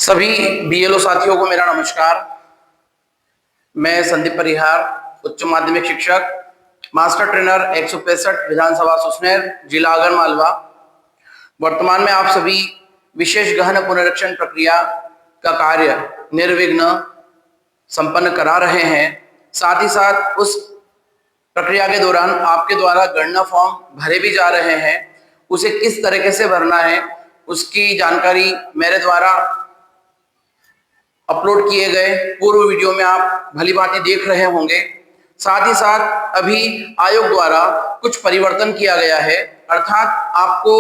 सभी बीएलओ साथियों को मेरा नमस्कार। मैं संदीप परिहार, उच्च माध्यमिक शिक्षक, मास्टर ट्रेनर 165 विधानसभा सुसनेर, जिला आगर मालवा। वर्तमान में आप सभी विशेष गहन पुनरीक्षण प्रक्रिया का कार्य निर्विघ्न संपन्न करा रहे हैं। साथ ही साथ उस प्रक्रिया के दौरान आपके द्वारा गणना फॉर्म भरे भी जा रहे हैं। उसे किस तरीके से भरना है उसकी जानकारी मेरे द्वारा अपलोड किए गए पूर्व वीडियो में आप भली भांति देख रहे होंगे। साथ ही साथ अभी आयोग द्वारा कुछ परिवर्तन किया गया है, अर्थात आपको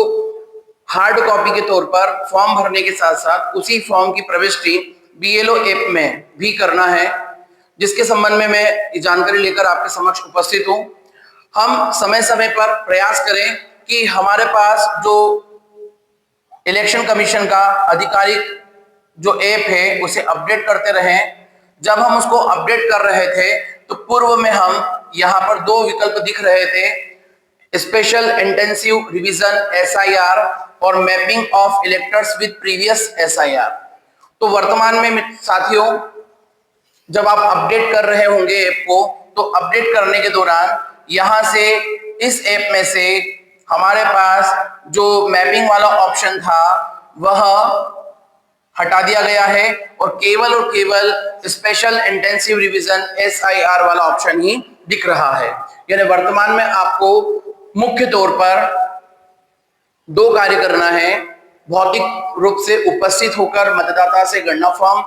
हार्ड कॉपी के तौर पर फॉर्म भरने के साथ साथ उसी फॉर्म की प्रविष्टि बीएलओ ऐप में भी करना है, जिसके संबंध में मैं जानकारी लेकर आपके समक्ष उपस्थित हूं। हम समय समय पर प्रयास करें कि हमारे पास जो इलेक्शन कमीशन का आधिकारिक जो ऐप है उसे अपडेट करते रहें। जब हम उसको अपडेट कर रहे थे तो पूर्व में हम यहाँ पर दो विकल्प दिख रहे थे, स्पेशल इंटेंसिव रिवीजन SIR और mapping of electors with previous SIR। तो वर्तमान में साथियों जब आप अपडेट कर रहे होंगे ऐप को, तो अपडेट करने के दौरान यहाँ से इस ऐप में से हमारे पास जो मैपिंग वाला ऑप्शन था वह हटा दिया गया है और केवल स्पेशल इंटेंसिव रिवीजन SIR वाला ऑप्शन ही दिख रहा है। यानी वर्तमान में आपको मुख्य तौर पर दो कार्य करना है। भौतिक रूप से उपस्थित होकर मतदाता से गणना फॉर्म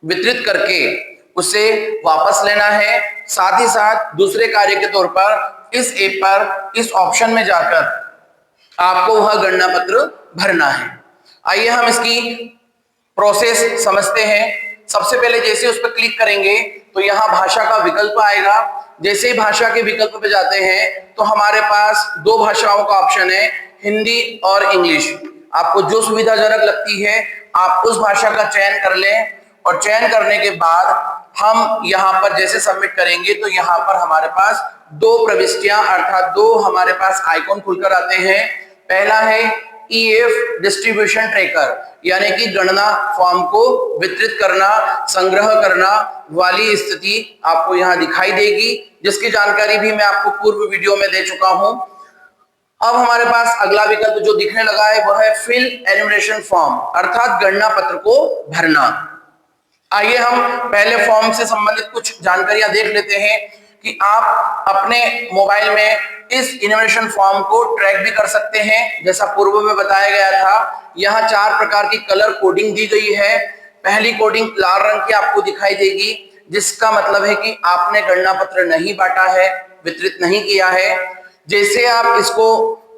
वितरित करके उसे वापस लेना है। साथ ही साथ दूसरे कार्य के तौर पर इस ऐप पर इस ऑप्शन में जाकर आपको वह गणना पत्र भरना है। आइए हम इसकी प्रोसेस समझते हैं। सबसे पहले जैसे उस पर क्लिक करेंगे तो यहाँ भाषा का विकल्प आएगा। जैसे ही भाषा के विकल्प पे जाते हैं तो हमारे पास दो भाषाओं का ऑप्शन है, हिंदी और इंग्लिश। आपको जो सुविधाजनक लगती है आप उस भाषा का चयन कर लें और चयन करने के बाद हम यहाँ पर जैसे सबमिट करेंगे तो यहाँ पर हमारे पास दो प्रविष्टियां अर्थात दो हमारे पास आइकॉन खुलकर आते हैं। पहला है EF डिस्ट्रीब्यूशन ट्रैकर, यानी कि गणना फॉर्म को वितरित करना, संग्रह करना वाली स्थिति आपको यहाँ दिखाई देगी, जिसकी जानकारी भी मैं आपको पूर्व वीडियो में दे चुका हूं। अब हमारे पास अगला विकल्प जो दिखने लगा है वह है फिल एन्यूमरेशन फॉर्म, अर्थात गणना पत्र को भरना। आइए हम पहले फॉर्म से संबंधित कुछ जानकारियां देख लेते हैं कि आप अपने मोबाइल में इस इन्यूमरेशन फॉर्म को ट्रैक भी कर सकते हैं। जैसा पूर्व में बताया गया था, यहाँ 4 प्रकार की कलर कोडिंग दी गई है। पहली कोडिंग लाल रंग की आपको दिखाई देगी, जिसका मतलब है कि आपने गणना पत्र नहीं बांटा है, वितरित नहीं किया है। जैसे आप इसको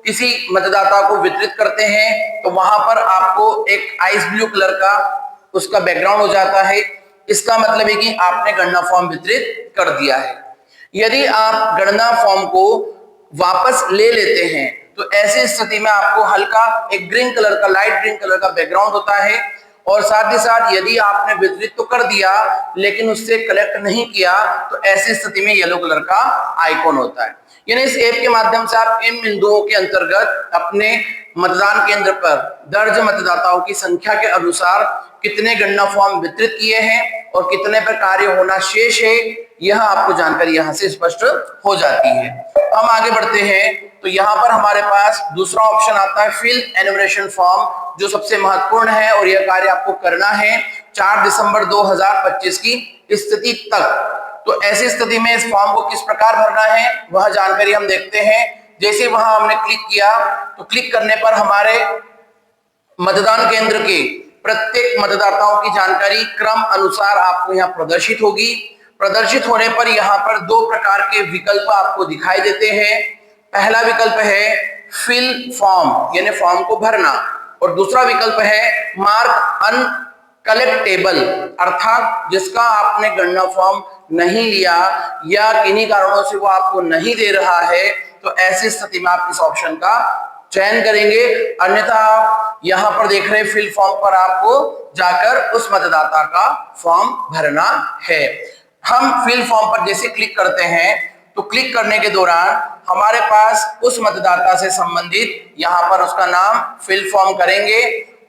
किसी मतदाता को वितरित करते हैं तो वहां पर आपको एक आइस ब्लू कलर का उसका बैकग्राउंड हो जाता है। इसका मतलब है कि आपने गणना फॉर्म वितरित कर दिया है। यदि आप गणना फॉर्म को वापस ले लेते हैं तो ऐसी स्थिति में आपको हल्का एक ग्रीन कलर का, लाइट ग्रीन कलर का बैकग्राउंड होता है और साथ ही साथ यदि आपने वितरित तो कर दिया लेकिन उससे कलेक्ट नहीं किया तो ऐसी स्थिति में येलो कलर का आइकॉन होता है। यानी इस ऐप के माध्यम से आप इन बिंदुओं के अंतर्गत अपने मतदान केंद्र पर दर्ज मतदाताओं की संख्या के अनुसार कितने गणना फॉर्म वितरित किए हैं और कितने पर कार्य होना शेष है, यह आपको जानकारी यहां से स्पष्ट हो जाती है। हम आगे बढ़ते हैं तो यहाँ पर हमारे पास दूसरा ऑप्शन आता है फिल एन्यूमरेशन फॉर्म, जो सबसे महत्वपूर्ण है और यह कार्य आपको करना है 4 दिसंबर 2025 की स्थिति तक। तो ऐसी स्थिति में इस फॉर्म को किस प्रकार भरना है वह जानकारी हम देखते हैं। जैसे वहां हमने क्लिक किया तो क्लिक करने पर हमारे मतदान केंद्र के प्रत्येक मतदाताओं की जानकारी क्रम अनुसार आपको यहाँ प्रदर्शित होगी। प्रदर्शित होने पर यहाँ पर दो प्रकार के विकल्प आपको दिखाई देते हैं। पहला विकल्प है फिल फॉर्म, यानी फॉर्म को भरना, और दूसरा विकल्प है मार्क अनकलेक्टेबल, अर्थात जिसका आपने गणना फॉर्म नहीं लिया या किन्हीं कारणों से वो आपको नहीं दे रहा है, तो ऐसी स्थिति में आप इस ऑप्शन का चयन करेंगे। अन्यथा आप यहाँ पर देख रहे हैं फिल फॉर्म पर आपको जाकर उस मतदाता का फॉर्म भरना है। हम फिल फॉर्म पर जैसे क्लिक करते हैं तो क्लिक करने के दौरान हमारे पास उस मतदाता से संबंधित यहाँ पर उसका नाम फिल फॉर्म करेंगे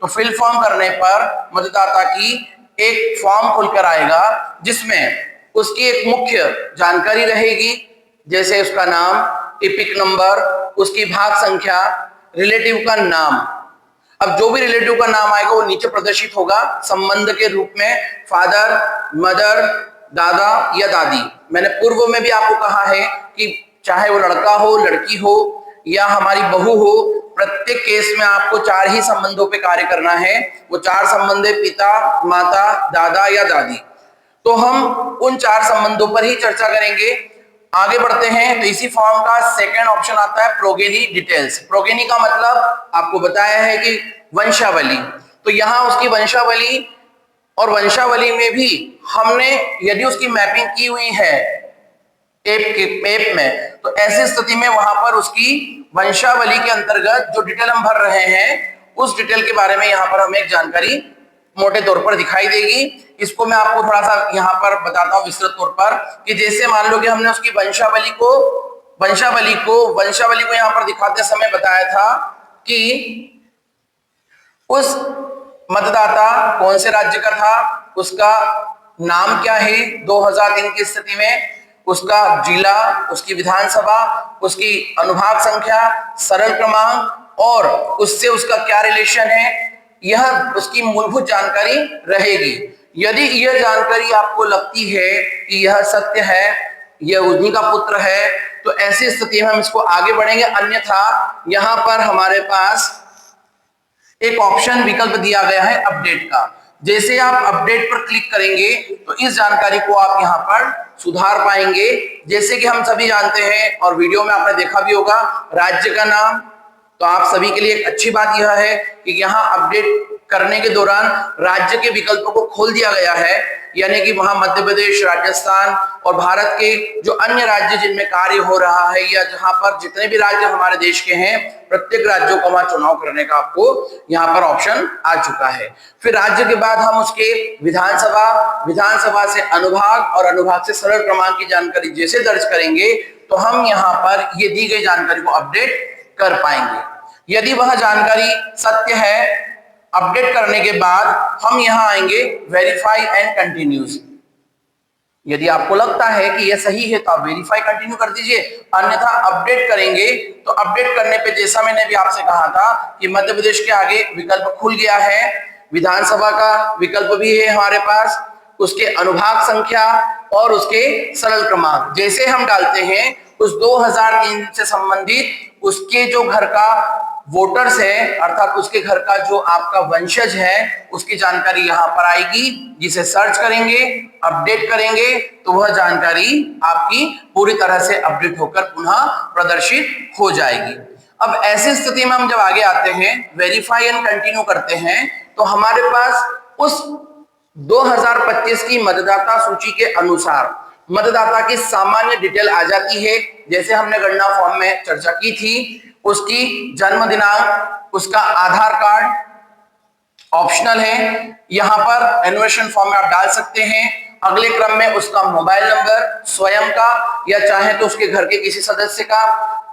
तो फिल फॉर्म करने पर मतदाता की एक फॉर्म खुलकर आएगा जिसमें उसकी एक मुख्य जानकारी रहेगी, जैसे उसका नाम, एपिक नंबर, उसकी भाग संख्या, रिलेटिव का नाम। अब जो भी रिलेटिव का नाम आएगा वो नीचे प्रदर्शित होगा संबंध के रूप में, फादर, मदर, दादा या दादी। मैंने पूर्व में भी आपको कहा है कि चाहे वो लड़का हो, लड़की हो या हमारी बहू हो, प्रत्येक केस में आपको 4 ही संबंधों पे कार्य करना है। वो 4 संबंध है पिता, माता, दादा या दादी। तो हम उन 4 संबंधों पर ही चर्चा करेंगे। आगे बढ़ते हैं तो इसी फॉर्म का सेकंड ऑप्शन आता है प्रोगेनी डिटेल्स। प्रोगेनी का मतलब आपको बताया है कि वंशावली। तो यहां उसकी वंशावली, और वंशावली में भी हमने यदि उसकी मैपिंग की हुई है एप में, तो ऐसी स्थिति में वहां पर उसकी वंशावली के अंतर्गत जो डिटेल हम भर रहे हैं उस डिटेल के बारे में यहां पर हमें एक जानकारी मोटे तौर पर दिखाई देगी। इसको मैं आपको थोड़ा सा यहां पर बताता हूं विस्तृत तौर पर, कि जैसे मान लो कि हमने उसकी वंशावली को यहां पर दिखाते समय बताया था कि उस मतदाता कौन से राज्य का था, उसका नाम क्या है 2003 की स्थिति में, उसका जिला, उसकी विधानसभा, उसकी अनुभाग संख्या, सरल क्रमांक और उससे उसका क्या रिलेशन है, यह उसकी मूलभूत जानकारी रहेगी। यदि यह जानकारी आपको लगती है कि यह सत्य है, यह उन्हीं का पुत्र है, तो ऐसी स्थिति में हम इसको आगे बढ़ेंगे। अन्यथा यहां पर हमारे पास एक ऑप्शन विकल्प दिया गया है अपडेट का। जैसे आप अपडेट पर क्लिक करेंगे तो इस जानकारी को आप यहां पर सुधार पाएंगे। जैसे कि हम सभी जानते हैं और वीडियो में आपने देखा भी होगा, राज्य का नाम, तो आप सभी के लिए एक अच्छी बात यह है कि यहां अपडेट करने के दौरान राज्य के विकल्पों को खोल दिया गया है, यानी कि वहां मध्य प्रदेश, राजस्थान और भारत के जो अन्य राज्य जिनमें कार्य हो रहा है या जहां पर जितने भी राज्य हमारे देश के हैं, प्रत्येक राज्यों को वहां चुनाव करने का आपको यहां पर ऑप्शन आ चुका है। फिर राज्य के बाद हम उसके विधानसभा, विधानसभा से अनुभाग और अनुभाग से सरल क्रमांक की जानकारी जैसे दर्ज करेंगे तो हम यहां पर ये दी गई जानकारी को अपडेट कर पाएंगे। यदि वह जानकारी सत्य है, अपडेट करने के बाद हम यहां आएंगे वेरीफाई एंड कंटिन्यूज। यदि आपको लगता है कि यह सही है तो आप वेरीफाई कंटिन्यू कर दीजिए, अन्यथा अपडेट करेंगे। तो अपडेट करने पे जैसा मैंने भी आपसे कहा था कि मध्य प्रदेश के आगे विकल्प खुल गया है, विधानसभा का विकल्प भी है हमारे पास, उसके अनुभाग संख्या और उसके सरल क्रमांक जैसे हम डालते हैं उस 2003 से संबंधित उसके जो घर का वोटर्स है, अर्थात उसके घर का जो आपका वंशज है, उसकी जानकारी यहां पर आएगी, जिसे सर्च करेंगे, अपडेट करेंगे तो वह जानकारी आपकी पूरी तरह से अपडेट होकर पुनः प्रदर्शित हो जाएगी। अब ऐसी स्थिति में हम जब आगे आते हैं, वेरीफाई एंड कंटिन्यू करते हैं, तो हमारे पास उस 2025 की मतदाता सूची के अनुसार मतदाता की सामान्य डिटेल आ जाती है। जैसे हमने गणना फॉर्म में चर्चा की थी, उसकी जन्म दिनांक, उसका आधार कार्ड ऑप्शनल है, यहां पर एनुमेशन फॉर्म में आप डाल सकते हैं। अगले क्रम में उसका मोबाइल नंबर स्वयं का या चाहे तो उसके घर के किसी सदस्य का।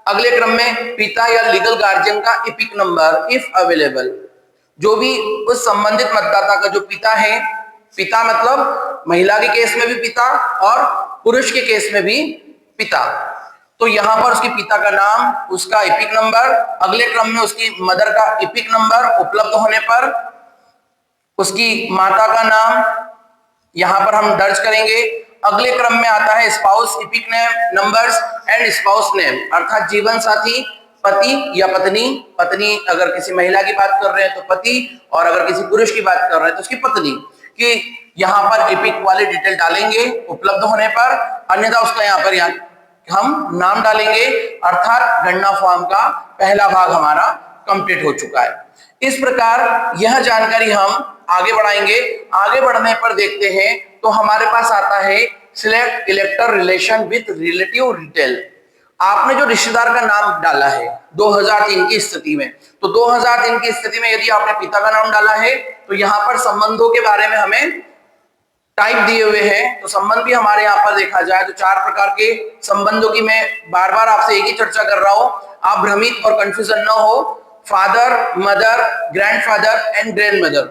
अगले क्रम में पिता या लीगल गार्जियन का एपिक नंबर इफ अवेलेबल, जो भी उस संबंधित मतदाता का जो पिता है, पिता मतलब महिला के केस में भी पिता और पुरुष के केस में भी पिता, तो यहां पर उसके पिता का नाम, उसका एपिक नंबर, अगले क्रम में उसकी मदर का एपिक नंबर उपलब्ध होने पर उसकी माता का नाम यहां पर हम दर्ज करेंगे। अगले क्रम में आता है spouse epic name numbers and spouse name, अर्थात जीवन साथी, पति या पत्नी, पत्नी अगर किसी महिला की बात कर रहे हैं तो पति, और अगर किसी पुरुष की बात कर रहे हैं तो उसकी पत्नी, कि यहां पर एपिक वाले डिटेल डालेंगे उपलब्ध होने पर, अन्यथा उसका यहां पर हम नाम डालेंगे, अर्थात गणना फॉर्म का पहला भाग हमारा कंप्लीट हो चुका है। इस प्रकार यह जानकारी हम आगे बढ़ाएंगे। आगे बढ़ने पर देखते हैं तो हमारे पास आता है select इलेक्टर relation with relative detail. आपने जो रिश्तेदार का नाम डाला है 2003 की स्थिति में, तो 2003 की स्थिति में यदि आपने पिता का नाम डाला है तो यहां पर संबंधों के बारे में हमें टाइप दिए हुए हैं। तो संबंध भी हमारे यहाँ पर देखा जाए तो 4 प्रकार के संबंधों की मैं बार बार आपसे एक ही चर्चा कर रहा हूं, आप भ्रमित और कंफ्यूजन न हो। Father, mother, grandfather and grandmother.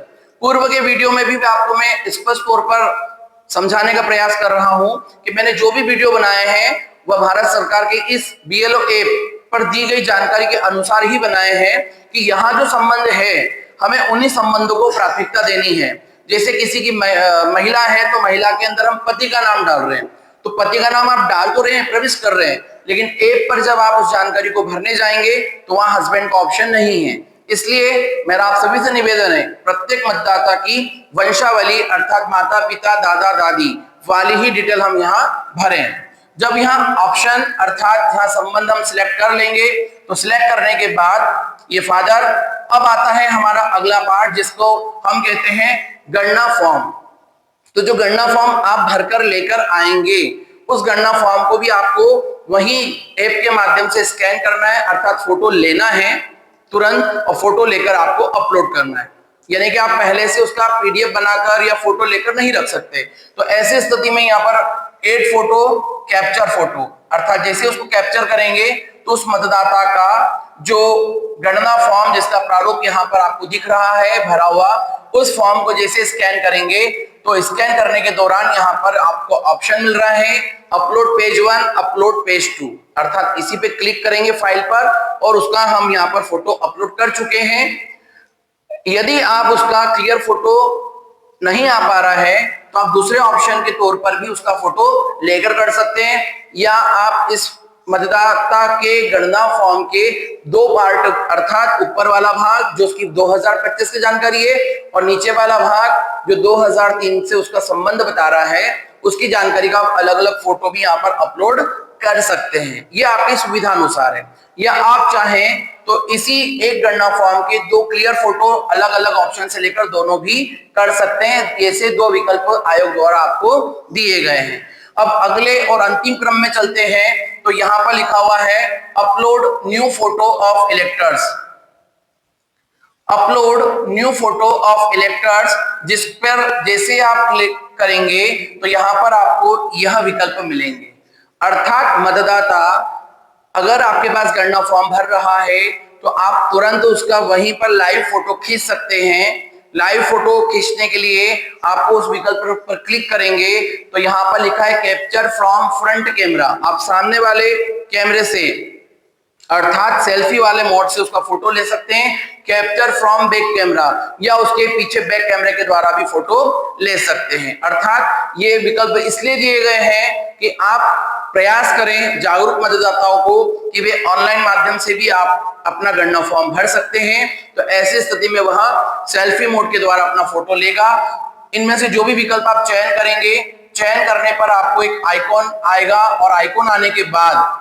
पूर्व के वीडियो में भी आपको मैं स्पष्ट तौर पर समझाने का प्रयास कर रहा हूं कि मैंने जो भी वीडियो बनाए हैं वह भारत सरकार के इस BLO ऐप पर दी गई जानकारी के अनुसार ही बनाए हैं कि यहाँ जो संबंध है हमें उन्हीं संबंधों को प्राथमिकता देनी है। जैसे किसी की महिला है तो महिला के अंदर हम पति का नाम डाल रहे हैं, तो पति का नाम आप डाल तो रहे हैं, प्रविष्ट कर रहे हैं, लेकिन ऐप पर जब आप उस जानकारी को भरने जाएंगे तो वहां हस्बैंड का ऑप्शन नहीं है। इसलिए मेरा आप सभी से निवेदन है, प्रत्येक मतदाता की वंशावली अर्थात माता पिता दादा दादी वाली ही डिटेल हम यहाँ भरें। जब यहाँ ऑप्शन अर्थात यहाँ संबंध हम सिलेक्ट कर लेंगे तो सिलेक्ट करने के बाद ये फादर, अब आता है हमारा अगला पार्ट जिसको हम कहते हैं गणना फॉर्म। तो जो गणना फॉर्म आप भरकर लेकर आएंगे उस गणना फॉर्म को भी आपको वही ऐप के माध्यम से स्कैन करना है, अर्थात फोटो लेना है तुरंत और फोटो लेकर आपको अपलोड करना है। यानी कि आप पहले से उसका PDF बनाकर या फोटो लेकर नहीं रख सकते। तो ऐसी स्थिति में यहाँ पर एड फोटो कैप्चर फोटो, अर्थात जैसे उसको कैप्चर करेंगे तो उस मतदाता का जो गणना फॉर्म जिसका प्रारूप यहाँ पर आपको दिख रहा है भरा हुआ, उस फॉर्म को जैसे स्कैन करेंगे तो स्कैन करने के दौरान यहाँ पर आपको ऑप्शन मिल रहा है अपलोड पेज 1, अपलोड पेज 2, अर्थात इसी पे क्लिक करेंगे फाइल पर और उसका हम यहाँ पर फोटो अपलोड कर चुके हैं। यदि आप उसका क्लियर फोटो नहीं आ पा रहा है तो आप दूसरे ऑप्शन के तौर पर भी उसका फोटो लेकर कर सकते हैं, या आप इस मतदाता के गणना फॉर्म के दो पार्ट अर्थात ऊपर वाला भाग जो उसकी 2025 की जानकारी है और नीचे वाला भाग जो 2003 से उसका संबंध बता रहा है उसकी जानकारी का आप अलग अलग फोटो भी यहाँ पर अपलोड कर सकते हैं। ये आपकी सुविधा अनुसार है, या आप चाहें तो इसी एक गणना फॉर्म के दो क्लियर फोटो अलग अलग ऑप्शन से लेकर दोनों भी कर सकते हैं। ऐसे दो विकल्प आयोग द्वारा आपको दिए गए हैं। अब अगले और अंतिम क्रम में चलते हैं तो यहाँ पर लिखा हुआ है upload new photo of electors. Upload new photo of electors, जिस पर जैसे आप क्लिक करेंगे तो यहाँ पर आपको यह विकल्प मिलेंगे, अर्थात मतदाता अगर आपके पास गणना फॉर्म भर रहा है तो आप तुरंत उसका वहीं पर लाइव फोटो खींच सकते हैं। लाइव फोटो खींचने के लिए आपको उस विकल्प पर क्लिक करेंगे तो यहाँ पर लिखा है कैप्चर फ्रॉम फ्रंट कैमरा, आप सामने वाले कैमरे से अर्थात सेल्फी वाले मोड से उसका फोटो ले सकते हैं, कैप्चर फ्रॉम बैक कैमरा या उसके पीछे बैक कैमरे के द्वारा भी फोटो ले सकते हैं। अर्थात ये विकल्प इसलिए दिए गए हैं कि आप प्रयास करें जागरूक मतदाताओं को कि वे ऑनलाइन माध्यम से भी आप अपना गणना फॉर्म भर सकते हैं। तो ऐसी स्थिति में वह सेल्फी मोड के द्वारा अपना फोटो लेगा। इनमें से जो भी विकल्प आप चयन करेंगे, चयन करने पर आपको एक आइकॉन आएगा और आइकॉन आने के बाद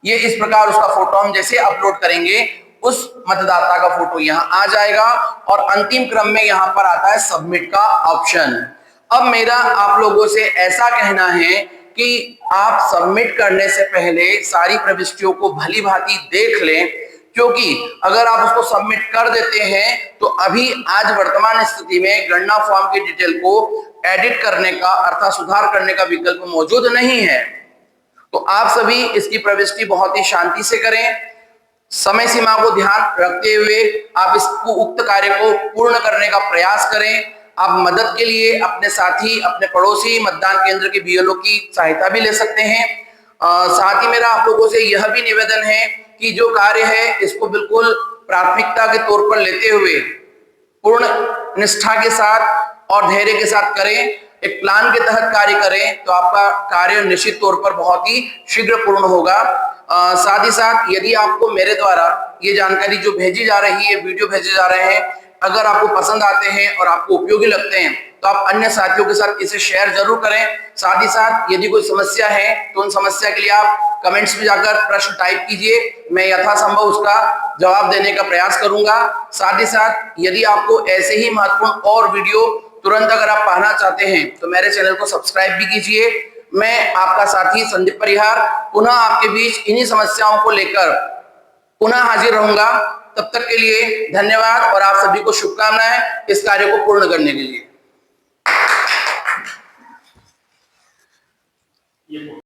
ये इस प्रकार उसका फोटो हम जैसे अपलोड करेंगे उस मतदाता का फोटो यहाँ आ जाएगा और अंतिम क्रम में यहाँ पर आता है सबमिट का ऑप्शन। अब मेरा आप लोगों से ऐसा कहना है कि आप सबमिट करने से पहले सारी प्रविष्टियों को भली भांति देख लें, क्योंकि अगर आप उसको सबमिट कर देते हैं तो अभी आज वर्तमान स्थिति में गणना फॉर्म की डिटेल को एडिट करने का अर्थात सुधार करने का विकल्प मौजूद नहीं है। तो आप सभी इसकी प्रविष्टि बहुत ही शांति से करें, समय सीमा को ध्यान रखते हुए आप इस उक्त कार्य को पूर्ण करने का प्रयास करें। आप मदद के लिए अपने साथी, अपने पड़ोसी मतदान केंद्र के BLO की सहायता भी ले सकते हैं। साथ ही मेरा आप लोगों से यह भी निवेदन है कि जो कार्य है इसको बिल्कुल प्राथमिकता के तौर पर लेते हुए पूर्ण निष्ठा के साथ और धैर्य के साथ करें। एक प्लान के तहत कार्य करें तो आपका कार्य निश्चित तौर पर बहुत ही शीघ्र पूर्ण होगा। साथ ही साथ यदि आपको मेरे द्वारा ये जानकारी जो भेजी जा रही है, वीडियो भेजे जा रहे हैं, अगर आपको पसंद आते हैं और आपको उपयोगी लगते हैं तो आप अन्य साथियों के साथ इसे शेयर जरूर करें। साथ ही साथ यदि कोई समस्या है तो उन समस्या के लिए आप कमेंट्स में जाकर प्रश्न टाइप कीजिए, मैं यथासंभव उसका जवाब देने का प्रयास करूंगा। साथ ही साथ यदि आपको ऐसे ही महत्वपूर्ण और वीडियो तुरंत अगर आप पाना चाहते हैं तो मेरे चैनल को सब्सक्राइब भी कीजिए। मैं आपका साथी संदीप परिहार पुनः आपके बीच इन्हीं समस्याओं को लेकर पुनः हाजिर रहूंगा। तब तक के लिए धन्यवाद और आप सभी को शुभकामनाएं इस कार्य को पूर्ण करने के लिए।